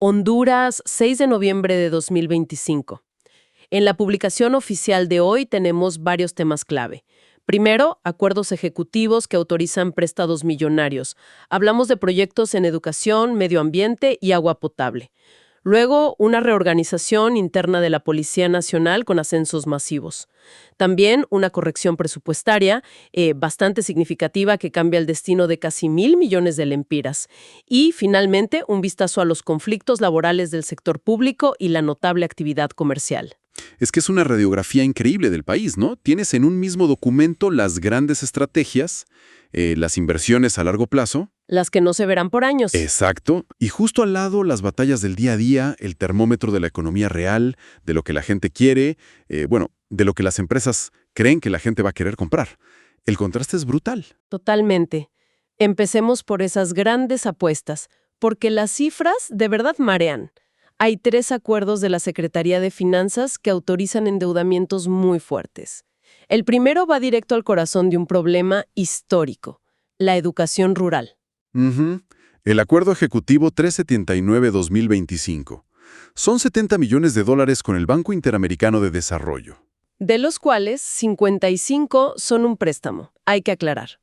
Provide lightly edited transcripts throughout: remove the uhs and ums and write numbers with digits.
Honduras, 6 de noviembre de 2025. En la publicación oficial de hoy tenemos varios temas clave. Primero, acuerdos ejecutivos que autorizan préstamos millonarios. Hablamos de proyectos en educación, medio ambiente y agua potable. Luego, una reorganización interna de la Policía Nacional con ascensos masivos. También una corrección presupuestaria bastante significativa que cambia el destino de casi 1.000 millones de lempiras. Y, finalmente, un vistazo a los conflictos laborales del sector público y la notable actividad comercial. Es que es una radiografía increíble del país, ¿no? Tienes en un mismo documento las grandes estrategias, las inversiones a largo plazo. Las que no se verán por años. Exacto. Y justo al lado las batallas del día a día, el termómetro de la economía real, de lo que la gente quiere, de lo que las empresas creen que la gente va a querer comprar. El contraste es brutal. Totalmente. Empecemos por esas grandes apuestas, porque las cifras de verdad marean. Hay 3 acuerdos de la Secretaría de Finanzas que autorizan endeudamientos muy fuertes. El primero va directo al corazón de un problema histórico, la educación rural. El Acuerdo Ejecutivo 379-2025. Son $70 millones con el Banco Interamericano de Desarrollo. De los cuales 55 son un préstamo, hay que aclarar.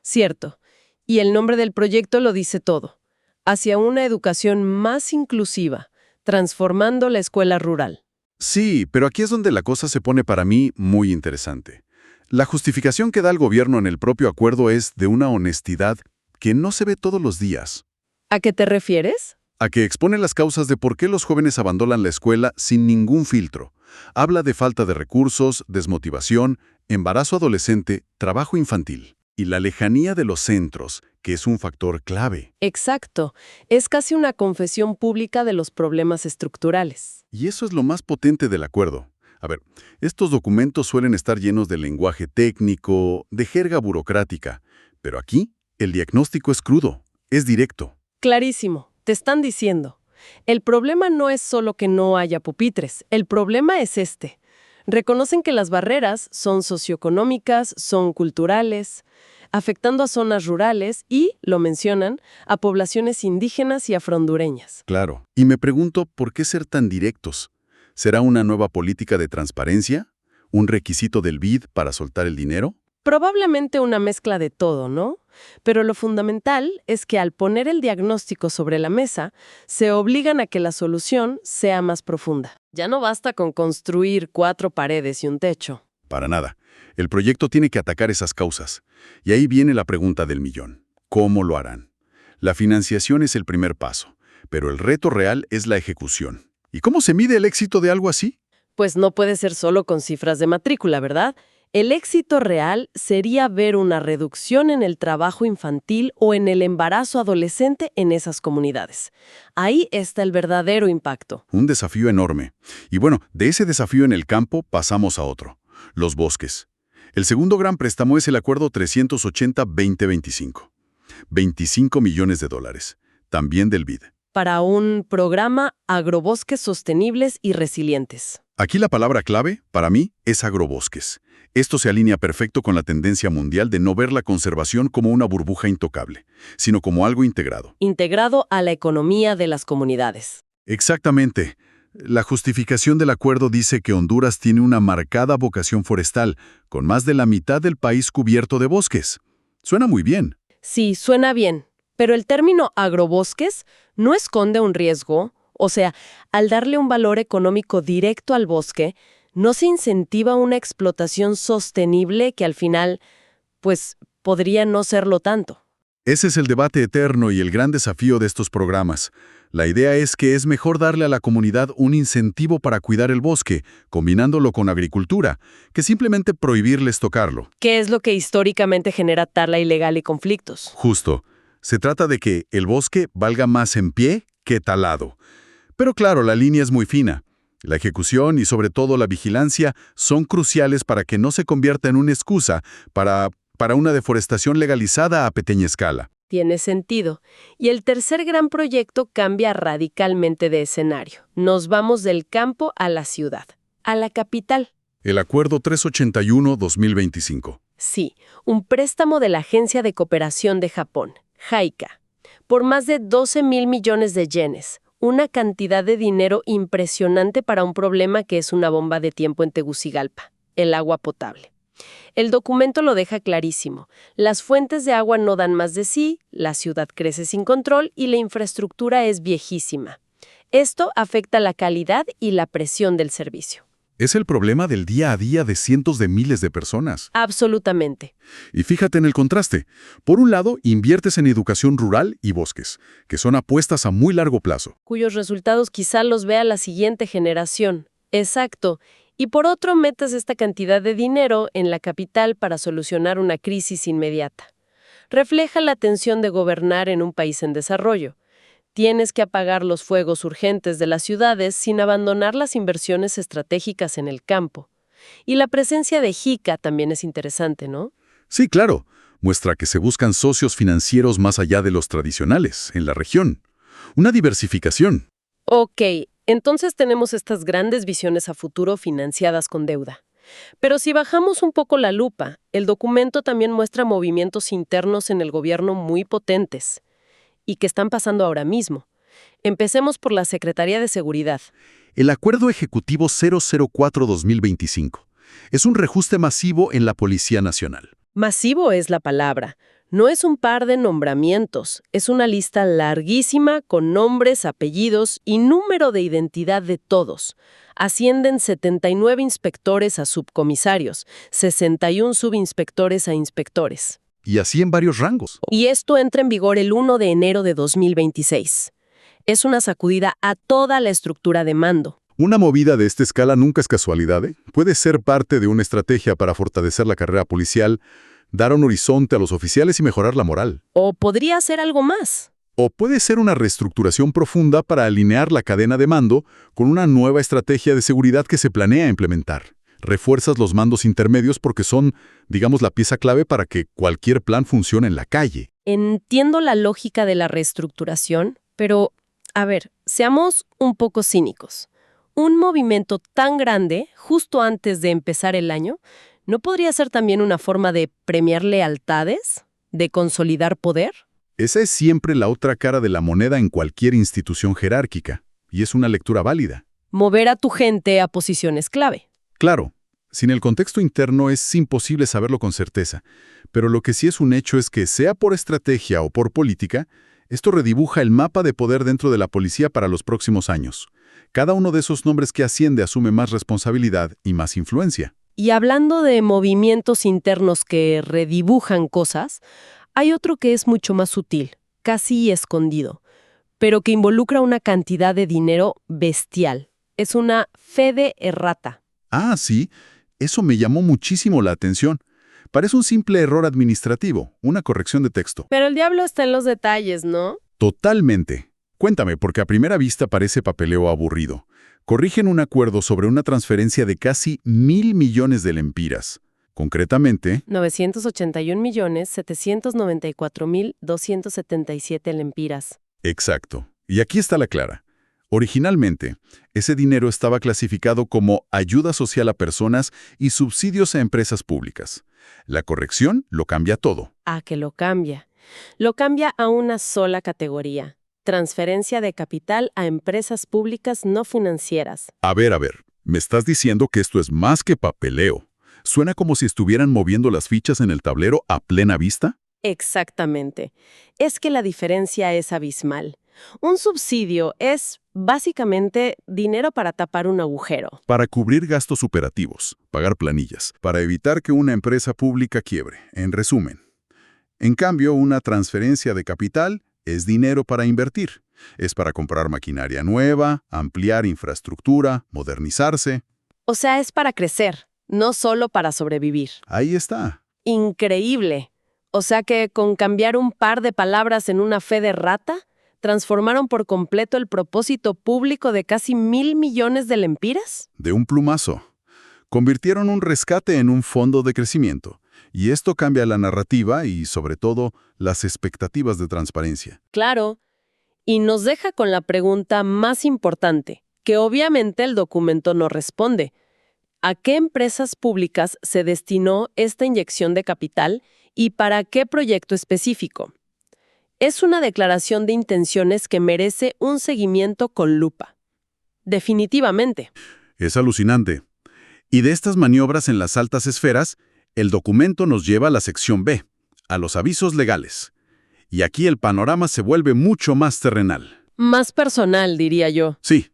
Cierto, y el nombre del proyecto lo dice todo. Hacia una educación más inclusiva, transformando la escuela rural. Sí, pero aquí es donde la cosa se pone para mí muy interesante. La justificación que da el gobierno en el propio acuerdo es de una honestidad que no se ve todos los días. ¿A qué te refieres? A que expone las causas de por qué los jóvenes abandonan la escuela sin ningún filtro. Habla de falta de recursos, desmotivación, embarazo adolescente, trabajo infantil y la lejanía de los centros, que es un factor clave. Exacto. Es casi una confesión pública de los problemas estructurales. Y eso es lo más potente del acuerdo. A ver, estos documentos suelen estar llenos de lenguaje técnico, de jerga burocrática, pero aquí el diagnóstico es crudo, es directo. Clarísimo, te están diciendo. El problema no es solo que no haya pupitres, el problema es este. Reconocen que las barreras son socioeconómicas, son culturales, afectando a zonas rurales y, lo mencionan, a poblaciones indígenas y afrohondureñas. Claro. Y me pregunto, ¿por qué ser tan directos? ¿Será una nueva política de transparencia? ¿Un requisito del BID para soltar el dinero? Probablemente una mezcla de todo, ¿no? Pero lo fundamental es que al poner el diagnóstico sobre la mesa, se obligan a que la solución sea más profunda. Ya no basta con construir 4 paredes y un techo. Para nada. El proyecto tiene que atacar esas causas. Y ahí viene la pregunta del millón. ¿Cómo lo harán? La financiación es el primer paso, pero el reto real es la ejecución. ¿Y cómo se mide el éxito de algo así? Pues no puede ser solo con cifras de matrícula, ¿verdad? El éxito real sería ver una reducción en el trabajo infantil o en el embarazo adolescente en esas comunidades. Ahí está el verdadero impacto. Un desafío enorme. Y bueno, de ese desafío en el campo pasamos a otro. Los bosques. El segundo gran préstamo es el Acuerdo 380-2025. $25 millones, también del BID. Para un programa Agrobosques Sostenibles y Resilientes. Aquí la palabra clave, para mí, es agrobosques. Esto se alinea perfecto con la tendencia mundial de no ver la conservación como una burbuja intocable, sino como algo integrado. Integrado a la economía de las comunidades. Exactamente. La justificación del acuerdo dice que Honduras tiene una marcada vocación forestal, con más de la mitad del país cubierto de bosques. Suena muy bien. Sí, suena bien, pero el término agrobosques no esconde un riesgo. O sea, al darle un valor económico directo al bosque, no se incentiva una explotación sostenible que al final, pues, podría no serlo tanto. Ese es el debate eterno y el gran desafío de estos programas. La idea es que es mejor darle a la comunidad un incentivo para cuidar el bosque, combinándolo con agricultura, que simplemente prohibirles tocarlo. ¿Qué es lo que históricamente genera tala ilegal y conflictos? Justo. Se trata de que el bosque valga más en pie que talado. Pero claro, la línea es muy fina. La ejecución y sobre todo la vigilancia son cruciales para que no se convierta en una excusa para una deforestación legalizada a pequeña escala. Tiene sentido. Y el tercer gran proyecto cambia radicalmente de escenario. Nos vamos del campo a la ciudad, a la capital. El Acuerdo 381-2025. Sí, un préstamo de la Agencia de Cooperación de Japón, JICA, por más de 12.000 millones de yenes, Una cantidad de dinero impresionante para un problema que es una bomba de tiempo en Tegucigalpa, el agua potable. El documento lo deja clarísimo. Las fuentes de agua no dan más de sí, la ciudad crece sin control y la infraestructura es viejísima. Esto afecta la calidad y la presión del servicio. Es el problema del día a día de cientos de miles de personas. Absolutamente. Y fíjate en el contraste. Por un lado, inviertes en educación rural y bosques, que son apuestas a muy largo plazo. Cuyos resultados quizá los vea la siguiente generación. Exacto. Y por otro, metes esta cantidad de dinero en la capital para solucionar una crisis inmediata. Refleja la tensión de gobernar en un país en desarrollo. Tienes que apagar los fuegos urgentes de las ciudades sin abandonar las inversiones estratégicas en el campo. Y la presencia de JICA también es interesante, ¿no? Sí, claro. Muestra que se buscan socios financieros más allá de los tradicionales, en la región. Una diversificación. Ok, entonces tenemos estas grandes visiones a futuro financiadas con deuda. Pero si bajamos un poco la lupa, el documento también muestra movimientos internos en el gobierno muy potentes y que están pasando ahora mismo. Empecemos por la Secretaría de Seguridad. El Acuerdo Ejecutivo 004-2025 es un reajuste masivo en la Policía Nacional. Masivo es la palabra. No es un par de nombramientos, es una lista larguísima con nombres, apellidos y número de identidad de todos. Ascienden 79 inspectores a subcomisarios, 61 subinspectores a inspectores. Y así en varios rangos. Y esto entra en vigor el 1 de enero de 2026. Es una sacudida a toda la estructura de mando. Una movida de esta escala nunca es casualidad, ¿eh? Puede ser parte de una estrategia para fortalecer la carrera policial, dar un horizonte a los oficiales y mejorar la moral. O podría ser algo más. O puede ser una reestructuración profunda para alinear la cadena de mando con una nueva estrategia de seguridad que se planea implementar. Refuerzas los mandos intermedios porque son, digamos, la pieza clave para que cualquier plan funcione en la calle. Entiendo la lógica de la reestructuración, pero, a ver, seamos un poco cínicos. Un movimiento tan grande, justo antes de empezar el año, ¿no podría ser también una forma de premiar lealtades? ¿De consolidar poder? Esa es siempre la otra cara de la moneda en cualquier institución jerárquica, y es una lectura válida. Mover a tu gente a posiciones clave. Claro, sin el contexto interno es imposible saberlo con certeza, pero lo que sí es un hecho es que, sea por estrategia o por política, esto redibuja el mapa de poder dentro de la policía para los próximos años. Cada uno de esos nombres que asciende asume más responsabilidad y más influencia. Y hablando de movimientos internos que redibujan cosas, hay otro que es mucho más sutil, casi escondido, pero que involucra una cantidad de dinero bestial. Es una fede errata. Ah, sí, eso me llamó muchísimo la atención. Parece un simple error administrativo, una corrección de texto. Pero el diablo está en los detalles, ¿no? Totalmente. Cuéntame, porque a primera vista parece papeleo aburrido. Corrigen un acuerdo sobre una transferencia de casi 1.000 millones de lempiras. Concretamente, 981.794.277 lempiras. exacto. Y aquí está la clara. Originalmente, ese dinero estaba clasificado como ayuda social a personas y subsidios a empresas públicas. La corrección lo cambia todo. Ah, que lo cambia. Lo cambia a una sola categoría. Transferencia de capital a empresas públicas no financieras. A ver, me estás diciendo que esto es más que papeleo. ¿Suena como si estuvieran moviendo las fichas en el tablero a plena vista? Exactamente. Es que la diferencia es abismal. Un subsidio es, básicamente, dinero para tapar un agujero. Para cubrir gastos operativos, pagar planillas, para evitar que una empresa pública quiebre, en resumen. En cambio, una transferencia de capital es dinero para invertir. Es para comprar maquinaria nueva, ampliar infraestructura, modernizarse. O sea, es para crecer, no solo para sobrevivir. Ahí está. Increíble. O sea que con cambiar un par de palabras en una fe de rata, transformaron por completo el propósito público de casi 1.000 millones de lempiras. De un plumazo. Convirtieron un rescate en un fondo de crecimiento. Y esto cambia la narrativa y, sobre todo, las expectativas de transparencia. Claro. Y nos deja con la pregunta más importante, que obviamente el documento no responde. ¿A qué empresas públicas se destinó esta inyección de capital y para qué proyecto específico? Es una declaración de intenciones que merece un seguimiento con lupa. Definitivamente. Es alucinante. Y de estas maniobras en las altas esferas, el documento nos lleva a la sección B, a los avisos legales. Y aquí el panorama se vuelve mucho más terrenal. Más personal, diría yo. Sí,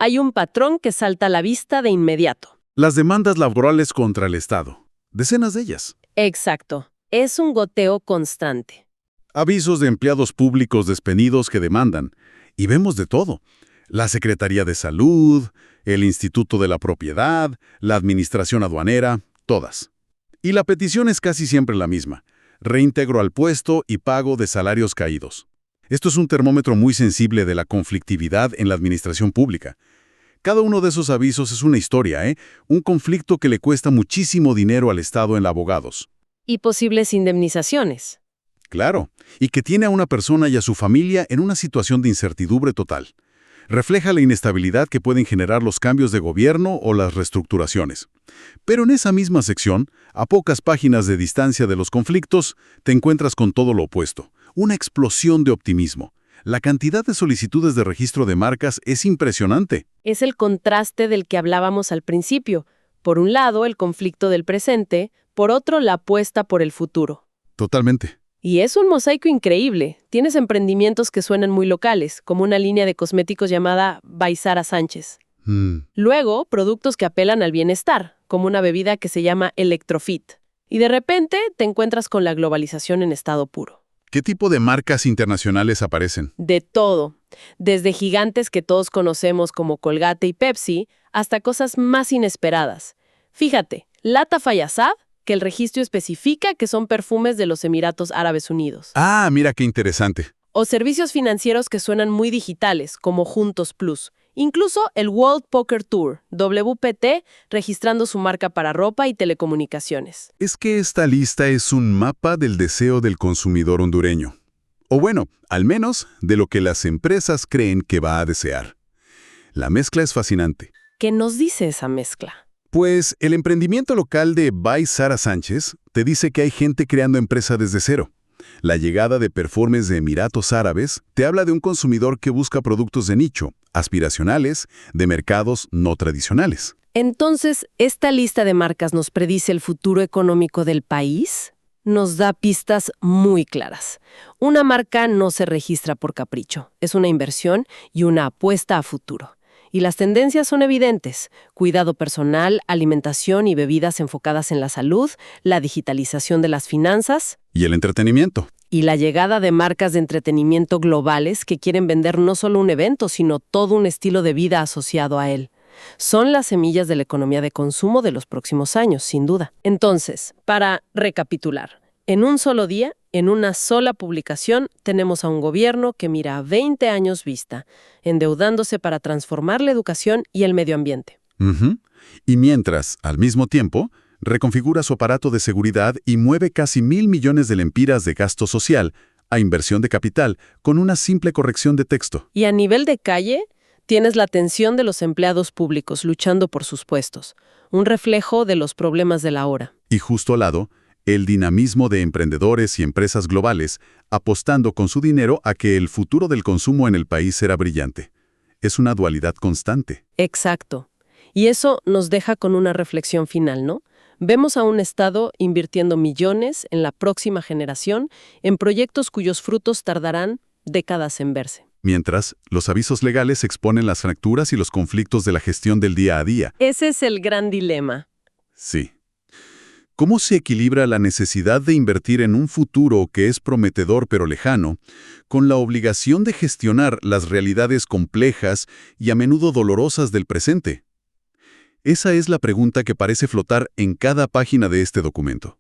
Hay un patrón que salta a la vista de inmediato. las demandas laborales contra el Estado. Decenas de ellas. Exacto. Es un goteo constante. Avisos de empleados públicos despedidos que demandan. Y vemos de todo. La Secretaría de Salud, el Instituto de la Propiedad, la Administración Aduanera, todas. Y la petición es casi siempre la misma. Reintegro al puesto y pago de salarios caídos. Esto es un termómetro muy sensible de la conflictividad en la administración pública. Cada uno de esos avisos es una historia, un conflicto que le cuesta muchísimo dinero al Estado en abogados. Y posibles indemnizaciones. Claro, y que tiene a una persona y a su familia en una situación de incertidumbre total. Refleja la inestabilidad que pueden generar los cambios de gobierno o las reestructuraciones. Pero en esa misma sección, a pocas páginas de distancia de los conflictos, te encuentras con todo lo opuesto, una explosión de optimismo. La cantidad de solicitudes de registro de marcas es impresionante. Es el contraste del que hablábamos al principio. Por un lado, el conflicto del presente, por otro, la apuesta por el futuro. Totalmente. Y es un mosaico increíble. Tienes emprendimientos que suenan muy locales, como una línea de cosméticos llamada By Sara Sánchez. Luego, productos que apelan al bienestar, como una bebida que se llama Electrofit. Y de repente te encuentras con la globalización en estado puro. ¿Qué tipo de marcas internacionales aparecen? De todo, desde gigantes que todos conocemos como Colgate y Pepsi, hasta cosas más inesperadas. Fíjate, Lata Fayasad, que el registro especifica que son perfumes de los Emiratos Árabes Unidos. Ah, mira qué interesante. O servicios financieros que suenan muy digitales, como Juntos Plus. Incluso el World Poker Tour, WPT, registrando su marca para ropa y telecomunicaciones. Es que esta lista es un mapa del deseo del consumidor hondureño. O bueno, al menos de lo que las empresas creen que va a desear. La mezcla es fascinante. ¿Qué nos dice esa mezcla? Pues el emprendimiento local de By Sara Sánchez te dice que hay gente creando empresa desde cero. La llegada de perfumes de Emiratos Árabes te habla de un consumidor que busca productos de nicho, aspiracionales, de mercados no tradicionales. Entonces, ¿esta lista de marcas nos predice el futuro económico del país? Nos da pistas muy claras. Una marca no se registra por capricho, es una inversión y una apuesta a futuro. Y las tendencias son evidentes: cuidado personal, alimentación y bebidas enfocadas en la salud, la digitalización de las finanzas Y el entretenimiento. y la llegada de marcas de entretenimiento globales que quieren vender no solo un evento, sino todo un estilo de vida asociado a él. Son las semillas de la economía de consumo de los próximos años, sin duda. Entonces, para recapitular, en un solo día, en una sola publicación, tenemos a un gobierno que mira a 20 años vista, endeudándose para transformar la educación y el medio ambiente. Y mientras, al mismo tiempo, reconfigura su aparato de seguridad y mueve casi 1.000 millones de lempiras de gasto social a inversión de capital con una simple corrección de texto. Y a nivel de calle, tienes la tensión de los empleados públicos luchando por sus puestos, un reflejo de los problemas de la hora. Y justo al lado, el dinamismo de emprendedores y empresas globales apostando con su dinero a que el futuro del consumo en el país será brillante. Es una dualidad constante. Exacto. Y eso nos deja con una reflexión final, ¿no? Vemos a un Estado invirtiendo millones en la próxima generación en proyectos cuyos frutos tardarán décadas en verse. Mientras, los avisos legales exponen las fracturas y los conflictos de la gestión del día a día. Ese es el gran dilema. Sí. ¿Cómo se equilibra la necesidad de invertir en un futuro que es prometedor pero lejano, con la obligación de gestionar las realidades complejas y a menudo dolorosas del presente? Esa es la pregunta que parece flotar en cada página de este documento.